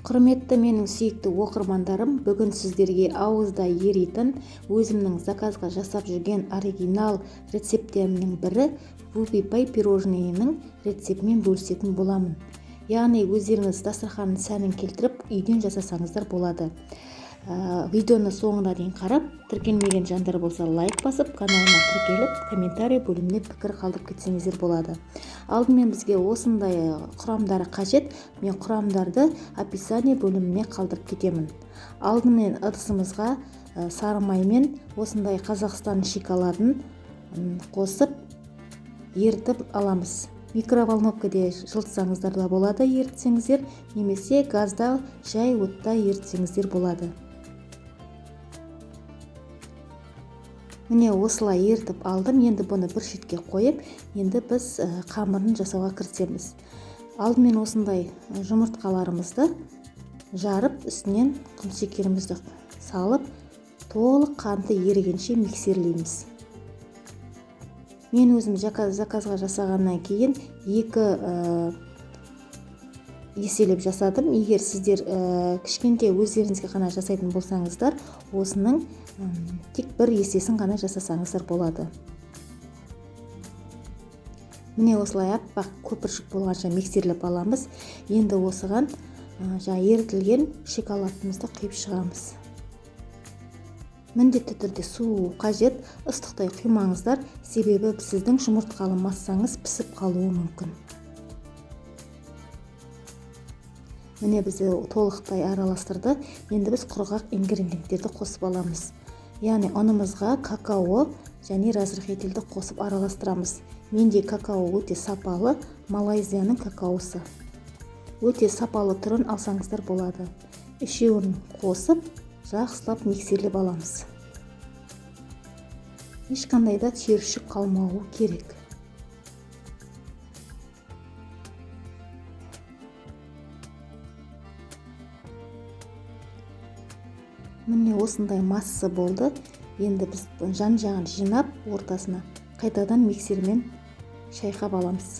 Құрметті менің сүйікті оқырмандарым, бүгін сіздерге ауызда еритін өзімнің заказға жасап жүрген оригинал рецепттерімнің бірі вупи-пай пирожныйының рецептімен бөлісетін боламын. Яғни өздеріңіз дастарханның сәнін келтіріп үйден жасасаңыздар болады. Видеоны соңына дейін қарап, тіркелмеген жандар болса лайк басып, каналыма тіркеліп, комментарий бөліміне пікір қалдырып кетсеңіздер болады. Алдымен бізге осындай құрамдары қажет. Мен құрамдарды описание бөліміне қалдырып кетемін. Алдымен ыдысымызға сары май мен осындай Қазақстан шоколадын қосып ерітіп аламыз. Микроволновкада жылытсаңыздар да болады, ерітсеңіздер, немесе газда жай отта ерітсеңіздер болады. Міне осылай ерітіп алдым. Енді бұны бір шетке қойып, енді біз қамырын жасауға кірісеміз. Алдымен осындай жұмыртқаларымызды жарып, үстінен құмшекерімізді салып, толық қанты ерігенше миксерлейміз. Мен өзім заказға жасағаннан кейін 2 еселеп жасадым. Егер сіздер кішкентай өздеріңізге ғана жасайтын болсаңыздар, осының тек 1 есесін ғана жасасаңыздар болады. Міне осылай аппақ көпіршік болғанша миксерлеп аламыз. Енді осыған ерітілген шоколадымызды құйып шығамыз. Міндетті түрде су қажет, ыстықтай құймаңыздар, себебі сіздің жұмыртқалы массаңыз пісіп қалуы мүмкін. Міне бізді толықтай араластырды. Енді біз құрғақ ингредиенттерді қосып аламыз. Яғни ұнымызға какао және разрыхителді қосып араластырамыз. Менде какао өте сапалы, Малайзияның какаосы. Өте сапалы түрін алсаңыздар болады. Үшеуін қосып, жақсылап миксерлеп аламыз. Ешқандай да түйіршік қалмауы керек. Міне осындай масса болды. Енді біз жан-жағын жинап, ортасына қайтадан миксермен шайқап аламыз.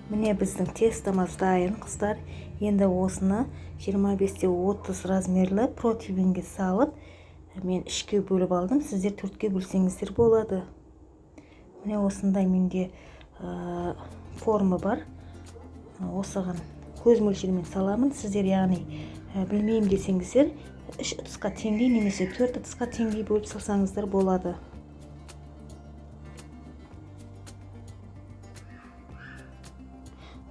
Міне біздің тестомыз дайын, қыздар. Енді осыны 25-30 размерлі противенге салып, мен 3-ке бөліп алдым. Сіздер 4-ке бөлсеңіздер болады. Міне осындай менде форма бар. Осыған көз мөлшерімен саламын. Сіздер яғни білмеймін десеңіздер 3 ыдысқа теңдей немесе 4 ыдысқа теңдей бөліп салсаңыздар болады.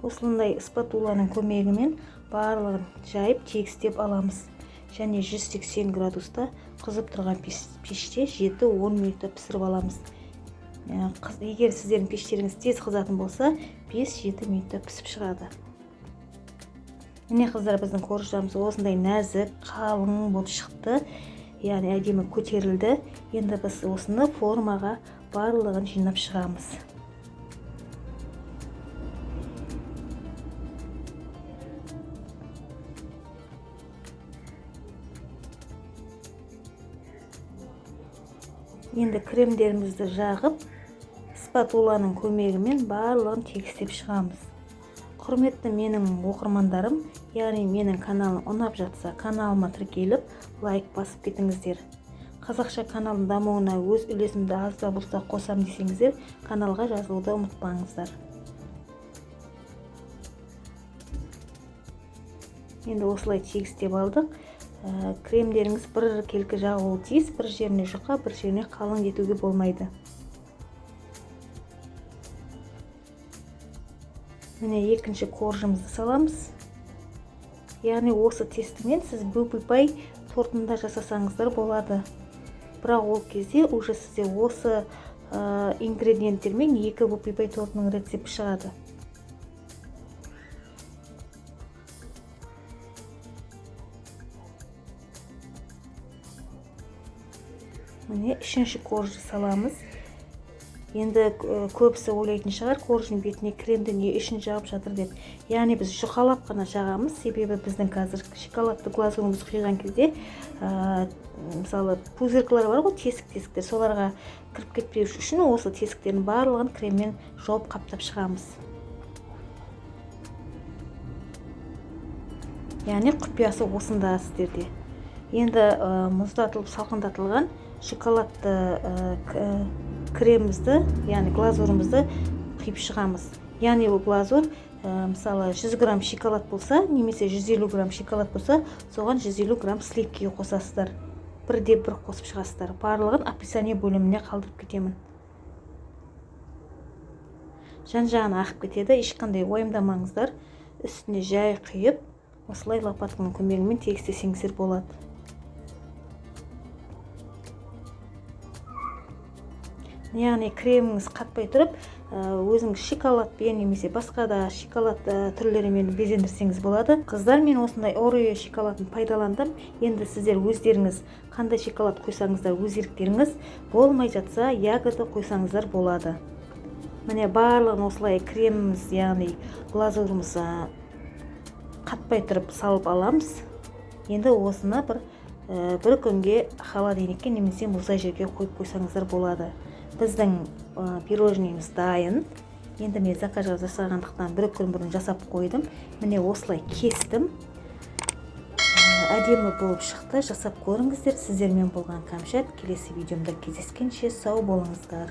Осындай спатуланың көмегімен барлығын жайып тегістеп аламыз. Және 180 градуста қызып тұрған пеште 7-10 минутта пісіріп аламыз. Егер сіздердің пештеріңіз тез қызатын болса, 5-7 минутта пісіп шығады. Міне қыздар, біздің корждарымыз осындай нәзік, қалың болып шықты. Яғни әдемі көтерілді. Енді біз осыны формаға барлығын жинап шығамыз. Енді кремдерімізді жағып, спатуланың көмегімен барлығын тегістеп шығамыз. Құрметті менің оқырмандарым, яғни менің каналым ұнап жатса, каналыма тіркеліп, лайк басып кетіңіздер. Қазақша каналдың дамуына өз үлесімді аз да болса қосам десеңіздер, каналға жазылуды ұмытпаңыздар. Енді осылай тегістеп алдық. Кремдеріңіз бір келкі жағылуы тиіс, бір жеріне жұқа, бір жеріне қалың етуге болмайды. Міне екінші коржымызды саламыз. Яғни осы тестімен сіз вупи-пай тортында жасасаңыздар болады. Бірақ ол кезде уже сізде осы ингредиенттермен 2 вупи-пай тортының рецепті шығады. Міне үшінші коржды саламыз. Енді көбісі ойлайтын шығар, корждың бетіне кремді не үшін жағып жатыр деп. Яғни біз жұқалап қана жағамыз, себебі біздің қазір шоколадты глазурымызды құйған кезде мысалы пузырькалар бар ғой, тесік-тесіктер, соларға кіріп кетпеу үшін осы тесіктердің барлығын креммен жауып қаптап шығамыз. Яғни құпиясы осында сіздерде. Енді мұздатылып салқындатылған шоколадты кремімізді, яғни глазурымызды құйып шығамыз. Яғни ол глазур мысалы 100 грамм шоколад болса, немесе 150 грамм шоколад болса, соған 150 грамм сливки қосасыздар. Бірде бір қосып шығасыздар. Барлығын описание бөліміне қалдырып кетемін. Жан-жағына ағып кетеді, ешқандай уайымдамаңыздар. Үстіне жай құйып, осылай лопатканың көмегімен тегістесеңіздер болады. Яғни креміңіз қатпай тұрып, өзіңіз шоколадпен немесе басқа да шоколад түрлерімен безендірсеңіз болады. Қыздар, мен осындай Орео шоколадын пайдаландым. Енді сіздер өздеріңіз қандай шоколад қойсаңыздар өз еріктеріңіз, болмай жатса ягода қойсаңыздар болады. Міне барлығын осылай креміміз, яғни глазурымыз қатпай тұрып салып аламыз. Енді осыны бір күнге холодильникке немесе мұздай жерге қойып қойсаңыздар болады. Біздің пирожныйымыз дайын. Енді мен заказ жасағандықтан бір күн бұрын жасап қойдым. Міне осылай кестім. Әдемі болып шықты. Жасап көріңіздер. Сіздермен болған Кәмшат. Келесі видеомда кездескенше сау болыңыздар.